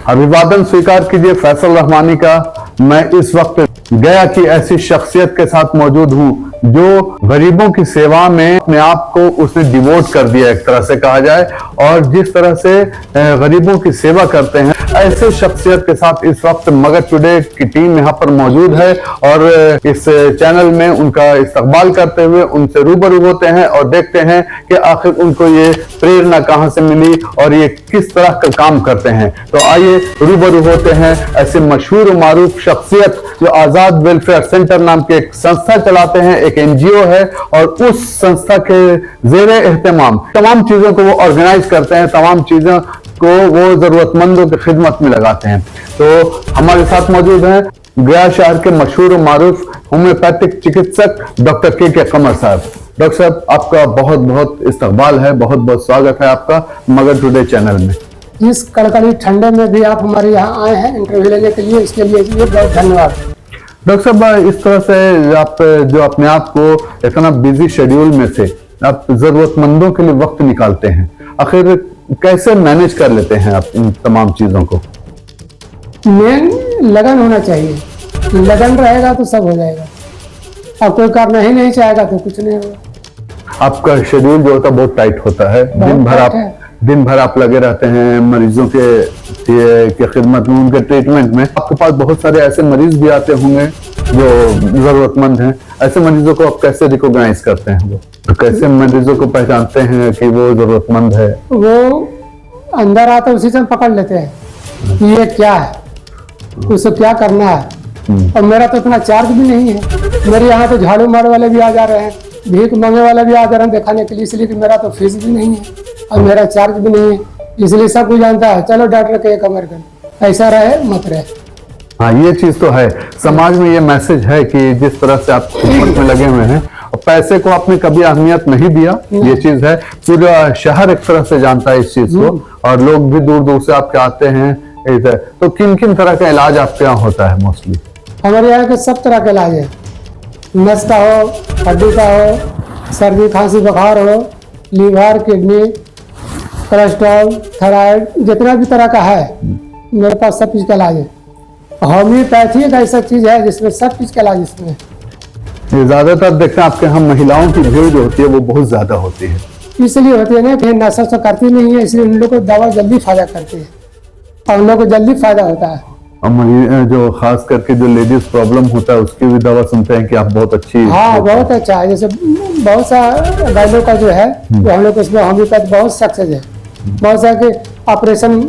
अभिवादन स्वीकार कीजिए फैसल रहमानी का। मैं इस वक्त गया की ऐसी शख्सियत के साथ मौजूद हूँ जो गरीबों की सेवा में अपने आप को उसने डिवोट कर दिया, एक तरह से कहा जाए, और जिस तरह से गरीबों की सेवा करते हैं, ऐसे शख्सियत के साथ इस वक्त मगध टुडे की टीम यहाँ पर मौजूद है और इस चैनल में उनका इस्तकबाल करते हुए उनसे रूबरू होते हैं और देखते हैं कि आखिर उनको ये प्रेरणा कहाँ से मिली और ये किस तरह का काम करते हैं। तो आइए रूबरू होते हैं ऐसे मशहूर और मारूफ शख्सियत जो आजाद वेलफेयर सेंटर नाम की एक संस्था चलाते हैं, एक एनजीओ है, और उस संस्था के ज़ेरे एहतमाम तमाम चीजों को वो ऑर्गेनाइज करते हैं, तमाम चीजों को वो जरूरतमंदों की खिदमत में लगाते हैं। तो हमारे साथ मौजूद हैं गया शहर के मशहूर और मारूफ होम्योपैथिक चिकित्सक डॉक्टर के कमर साहब। डॉक्टर साहब, आपका बहुत बहुत इस्तकबाल है, बहुत बहुत स्वागत है आपका मगध टुडे चैनल में। इस कड़कड़ी ठंडे में भी आप हमारे यहाँ आए हैं इंटरव्यू लेने के लिए, इसके लिए बहुत धन्यवाद। डॉक्टर साहब, इस तरह से आप जो अपने आप को इतना बिजी शेड्यूल में से आप जरूरतमंदों के लिए वक्त निकालते हैं, आखिर कैसे मैनेज कर लेते हैं आप इन तमाम चीजों को? मेन लगन होना चाहिए, लगन रहेगा तो सब हो जाएगा, अब कोई करना ही नहीं चाहेगा तो कुछ नहीं होगा। आपका शेड्यूल जो होता है बहुत टाइट होता है, दिन भर आप लगे रहते हैं मरीजों के खिदमत में, उनके ट्रीटमेंट में। आपके पास बहुत सारे ऐसे मरीज भी आते होंगे जो जरूरतमंद हैं, ऐसे मरीजों को आप कैसे रिकॉग्नाइज करते हैं? वो तो कैसे मरीजों को पहचानते हैं कि वो जरूरतमंद है? वो अंदर आता उसी से पकड़ लेते हैं कि ये क्या है, उसको क्या करना है। और मेरा तो इतना चार्ज भी नहीं है, मेरे यहाँ तो झाड़ू मारने वाले भी आ जा रहे हैं, भीख मांगने वाले भी आ जा रहे हैं दिखाने के लिए, इसलिए कि मेरा तो फीस भी नहीं है और मेरा चार्ज भी नहीं है, इसलिए सब कुछ जानता है। चलो डॉक्टर के एक अमेरिकन, ऐसा रहे मत रहे। हाँ, ये चीज तो है, समाज में ये मैसेज है कि जिस तरह से आप खिदमत में लगे हुए हैं और पैसे को आपने कभी अहमियत नहीं दिया, ये चीज है। पूरा शहर एक तरह से जानता है इस चीज को और लोग भी दूर दूर से आपके आते हैं इधर। तो किन किन तरह का इलाज आपके यहाँ होता है? मोस्टली हमारे यहाँ के सब तरह के इलाज है, नस का हो, हड्डी का हो, सर्दी खांसी बुखार हो, लीवर, किडनी, कोलेस्ट्रॉल, थायराइड, जितना भी तरह का है मेरे पास सब चीज का इलाज है। होम्योपैथी एक ऐसा चीज है जिसमें सब चीज का इलाज इसमें है। ज्यादातर देखते हैं आपके यहाँ महिलाओं की भीड़ जो होती है वो बहुत ज्यादा होती है, इसलिए होती है ना कि नशा तो करती नहीं है, इसलिए उन लोग को दवा जल्दी फायदा करती है और उन लोग को जल्दी फायदा होता है। जो खास करके जो लेडीज प्रॉब्लम होता है उसकी भी दवा सुनते हैं कि आप बहुत अच्छी। हाँ, बहुत अच्छा है। जैसे बहुत सा गायों का जो है वो हम लोग उसमें होम्योपैथ बहुत सक्सेस है। बहुत सा कि ऑपरेशन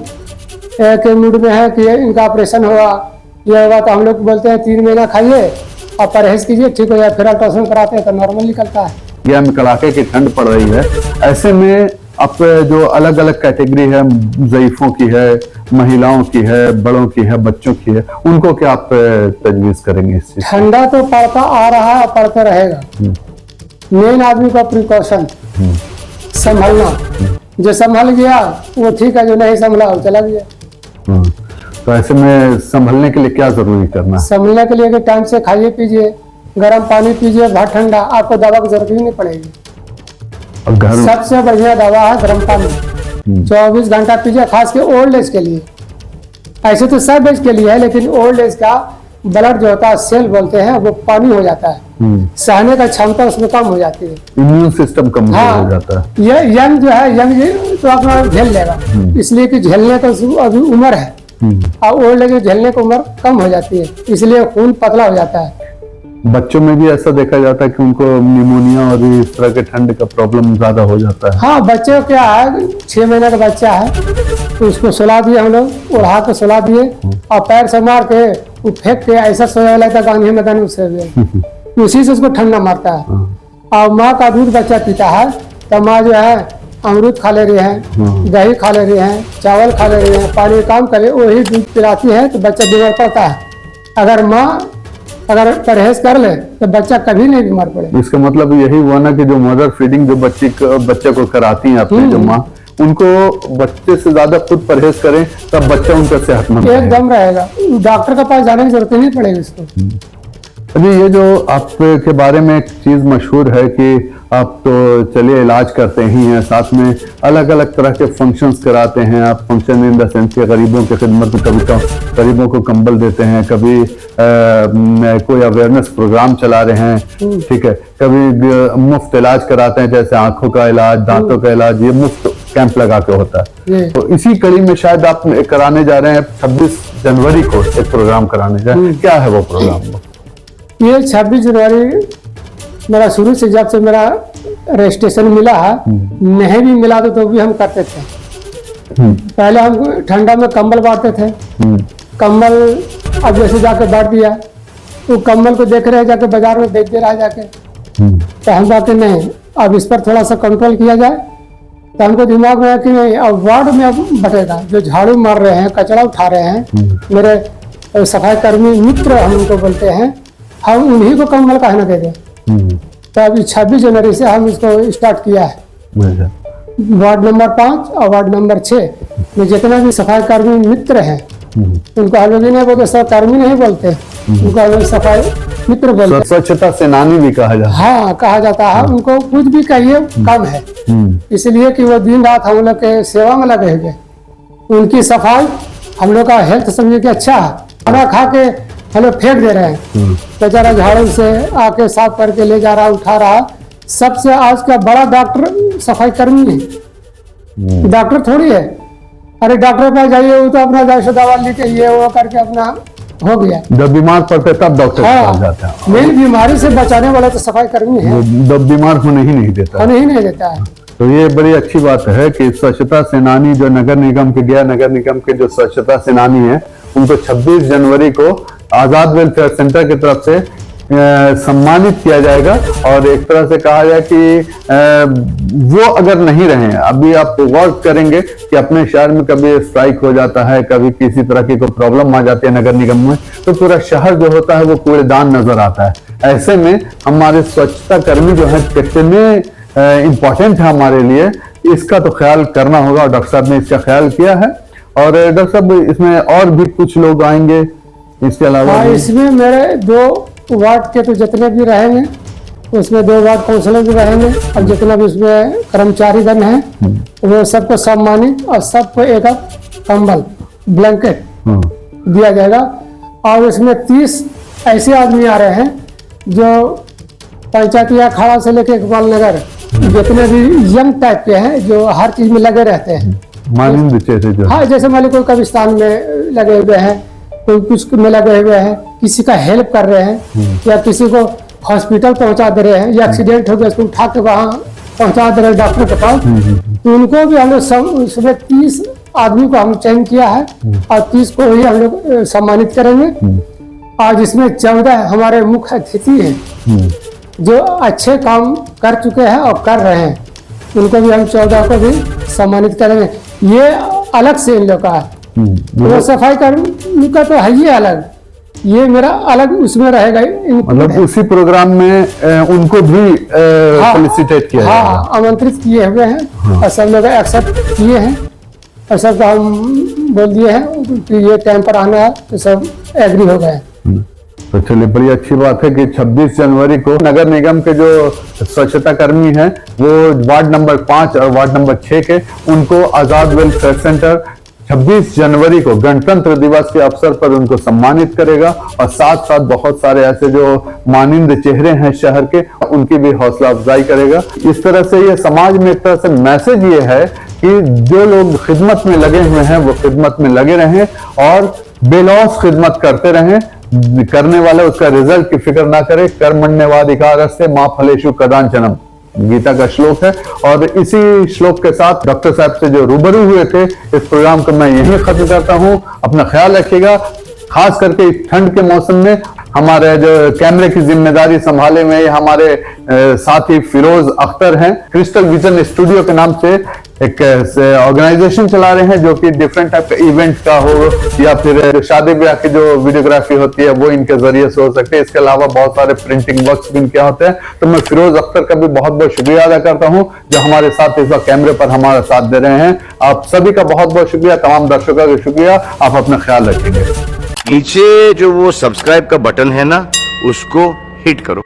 के मूड में है कि इनका ऑपरेशन होगा, ये होगा, तो हम लोग बोलते हैं 3 महीना खाइए और परहेज कीजिए, ठीक हो जाए, फिर अल्ट्रासाउंड कराते हैं तो नॉर्मल निकलता है। यह में कड़ाके की ठंड पड़ रही है, ऐसे में अब जो अलग अलग कैटेगरी है, ज़ईफों की है, महिलाओं की है, बड़ों की है, बच्चों की है, उनको क्या आप तजवीज करेंगे इस चीज? ठंडा तो पड़ता आ रहा है, पड़ता रहेगा। मेन आदमी का प्रिकॉशन संभलना, जो संभल गया वो ठीक है, जो नहीं संभला वो चला गया। तो ऐसे में संभलने के लिए क्या जरूरी करना है? संभलने के लिए कि टाइम से खाइए पीजिए, गर्म पानी पीजिए, बहुत ठंडा, आपको दवा की जरूरत ही नहीं पड़ेगी। सबसे बढ़िया दवा है गर्म पानी, 24 घंटा पीजिए, खास के ओल्ड एज के लिए। ऐसे तो सब एज के लिए है, लेकिन ओल्ड एज का ब्लड जो होता है, सेल बोलते हैं, वो पानी हो जाता है, सहने का क्षमता उसमें कम हो जाती है, इम्यून सिस्टम कमजोर हो जाता है। ये यंग जो है, यंग तो अपना झेल लेगा, इसलिए कि झेलने का अभी उम्र है, और ओल्ड एज झेलने की उम्र कम हो जाती है, इसलिए खून पतला हो जाता है। बच्चों में भी ऐसा देखा जाता है कि उनको निमोनिया और इस तरह के ठंड का प्रॉब्लम ज्यादा हो जाता है। हाँ, बच्चे क्या है, 6 महीने का बच्चा है तो उसको सुला दिए हम लोग, उड़ा के सुला दिए और पैर से मार के वो फेंक के ऐसा सोया लगता है गांधी मैदान उससे, उसी से उसको ठंडा मारता है। और माँ का दूध बच्चा पीता है तो माँ जो है अमरूद खा ले रही है, दही खा ले रही है, चावल खा ले रही है, पानी काम करे, वही दूध पिलाती है तो बच्चा बीमार पड़ता है। अगर माँ अगर परहेज कर ले तो बच्चा कभी नहीं बीमार पड़े। इसका मतलब यही हुआ ना कि जो मदर फीडिंग जो बच्चे को कराती हैं आपकी जो माँ, उनको बच्चे से ज्यादा खुद परहेज करें तब बच्चा उनका सेहतमंद एकदम रहेगा, डॉक्टर के पास जाने की जरूरत नहीं पड़ेगी इसको। अभी ये जो आपके बारे में एक चीज मशहूर है कि आप तो चलिए इलाज करते ही हैं, साथ में अलग अलग तरह के फंक्शंस कराते हैं आप। फंक्शन इन द सेंस के गरीबों की खिदमत में कभी गरीबों को कंबल देते हैं, कभी कोई अवेयरनेस प्रोग्राम चला रहे हैं, ठीक है, कभी मुफ्त इलाज कराते हैं, जैसे आंखों का इलाज, दांतों का इलाज, ये मुफ्त कैंप लगा के होता है। तो इसी कड़ी में शायद आप कराने जा रहे हैं 26 जनवरी को एक प्रोग्राम कराने जा रहे हैं। क्या है वो प्रोग्राम? ये 26 जनवरी मेरा शुरू से, जब से मेरा रजिस्ट्रेशन मिला है, नहीं भी मिला तो भी हम करते थे। पहले हम ठंडा में कंबल बांटते थे। कंबल अब जैसे जाके बांट दिया, तो कंबल को देख रहे हैं, जाके बाजार में बेच दे रहा है जाके। तो हम कहते नहीं, अब इस पर थोड़ा सा कंट्रोल किया जाए। तो हमको दिमाग में है कि नहीं, अब वार्ड में अब बटेगा, जो झाड़ू मार रहे हैं, कचरा उठा रहे हैं, मेरे सफाई कर्मी मित्र हम उनको बोलते हैं, हम उन्हीं को कंबल काहे न दे दें। तो अभी 26 जनवरी से हम इसको स्टार्ट किया है। वार्ड नंबर 5 और वार्ड नंबर 6 में जितना भी सफाई कर्मी मित्र हैं, उनको हम लोग नहीं बोलते, सफाई कर्मी नहीं बोलते, उनको हम लोग सफाई मित्र बोलते हैं। स्वच्छता सेनानी भी कहा जाता है। हाँ, कहा जाता है। उनको कुछ भी कहिए कम है, इसलिए कि वो दिन रात हम लोग के सेवा में लगे हुए। उनकी सफाई हम लोग का हेल्थ समझे कि अच्छा है। खाना खा के हम लोग फेंक दे रहे हैं, बेचारा झाड़ू से आके साफ करके ले जा रहा, उठा रहा। सबसे आज का बड़ा डॉक्टर सफाई कर्मी है, डॉक्टर थोड़ी है। अरे डॉक्टर पास जाइए, वो तो अपना दवा लेके ये वो करके अपना हो गया। जब बीमार पड़ते तब डॉक्टर के पास जाता है। मेन बीमारी से बचाने वाला तो सफाई कर्मी है, जब बीमार होने ही नहीं देता, होने ही नहीं देता है। तो ये बड़ी अच्छी बात है कि स्वच्छता सेनानी जो नगर निगम के, गया नगर निगम के जो स्वच्छता सेनानी है, उनको 26 जनवरी को आजाद वेलफेयर सेंटर की तरफ से सम्मानित किया जाएगा। और एक तरह से कहा जाए कि वो अगर नहीं रहे, अभी आप वर्क करेंगे कि अपने शहर में कभी स्ट्राइक हो जाता है, कभी किसी तरह की कोई प्रॉब्लम आ जाती है नगर निगम में, तो पूरा शहर जो होता है वो कूड़ेदान नजर आता है। ऐसे में हमारे स्वच्छता कर्मी जो है कितने इम्पोर्टेंट है हमारे लिए, इसका तो ख्याल करना होगा। और डॉक्टर साहब ने इसका ख्याल किया है। और डॉक्टर साहब, इसमें और भी कुछ लोग आएंगे इसके अलावा? हाँ, इसमें मेरे 2 वार्ड के तो जितने भी रहेंगे, उसमें 2 वार्ड काउंसिलर भी रहेंगे, और जितना भी उसमें कर्मचारीगण हैं वो सबको सम्मानित और सबको एक कंबल ब्लैंकेट दिया जाएगा। और इसमें 30 ऐसे आदमी आ रहे हैं जो पंचायती अखाड़ा से लेके इकबाल नगर, जितने भी यंग टाइप के हैं, जो हर चीज में लगे रहते हैं। मानिंद जैसे जो, हाँ, जैसे मान लो कोई कब्रिस्तान में लगे हुए हैं, कोई कुछ में लगे हुए हैं, किसी का हेल्प कर रहे हैं, या किसी को हॉस्पिटल पहुंचा दे रहे हैं, या एक्सीडेंट हो गया उसको उठा के वहाँ पहुंचा दे रहे हैं डॉक्टर के पास। तो उनको भी हम लोग सुबह 30 आदमी को हम चयन किया है, और 30 को ही हम लोग सम्मानित करेंगे। आज इसमें 14 हमारे मुख्य अतिथि हैं जो अच्छे काम कर चुके हैं और कर रहे हैं, उनको भी हम 14 को भी सम्मानित करेंगे। ये अलग से इन लोग का है। वो सफाई कर्मी का तो है ही अलग, ये मेरा अलग उसमें रहेगा। मतलब उसी प्रोग्राम में उनको भी फेलिसिटेट किया जाएगा। हाँ, आमंत्रित किए हुए हैं। और सब लोग एक्सेप्ट किए हैं, और सबको हम बोल दिए हैं कि ये टाइम पर आना है, तो सब एग्री हो गए। तो चलिए, बड़ी अच्छी बात है कि 26 जनवरी को नगर निगम के जो स्वच्छता कर्मी हैं, वो वार्ड नंबर 5 और वार्ड नंबर 6 के, उनको आजाद वेलफेयर सेंटर 26 जनवरी को गणतंत्र दिवस के अवसर पर उनको सम्मानित करेगा। और साथ साथ बहुत सारे ऐसे जो मानिंद चेहरे हैं शहर के, उनकी भी हौसला अफजाई करेगा। इस तरह से ये समाज में एक तरह से मैसेज ये है कि जो लोग खिदमत में लगे हुए हैं वो खिदमत में लगे रहें और बेलौस खिदमत करते रहें। करने वाले उसका रिजल्ट की फिक्र ना करे। कर्मण्यवाधिकारस्ते मा फलेषु कदाचनम, गीता का श्लोक है। और इसी श्लोक के साथ डॉक्टर साहब से जो रूबरू हुए थे, इस प्रोग्राम को मैं यहीं खत्म करता हूं। अपना ख्याल रखिएगा, खास करके इस ठंड के मौसम में। हमारे जो कैमरे की जिम्मेदारी संभाले में हमारे साथी फिरोज अख्तर हैं। क्रिस्टल विजन स्टूडियो के नाम से एक ऑर्गेनाइजेशन चला रहे हैं, जो कि डिफरेंट टाइप का इवेंट का हो या फिर शादी ब्याह की जो वीडियोग्राफी होती है वो इनके जरिए से हो सकते हैं। इसके अलावा बहुत सारे प्रिंटिंग वर्क्स भी इनके होते हैं। तो मैं फिरोज अख्तर का भी बहुत बहुत शुक्रिया अदा करता हूं जो हमारे साथ इस वक्त कैमरे पर हमारा साथ दे रहे हैं। आप सभी का बहुत बहुत शुक्रिया, तमाम दर्शकों का शुक्रिया। आप अपना ख्याल रखेंगे। नीचे जो वो सब्सक्राइब का बटन है ना, उसको हिट करो।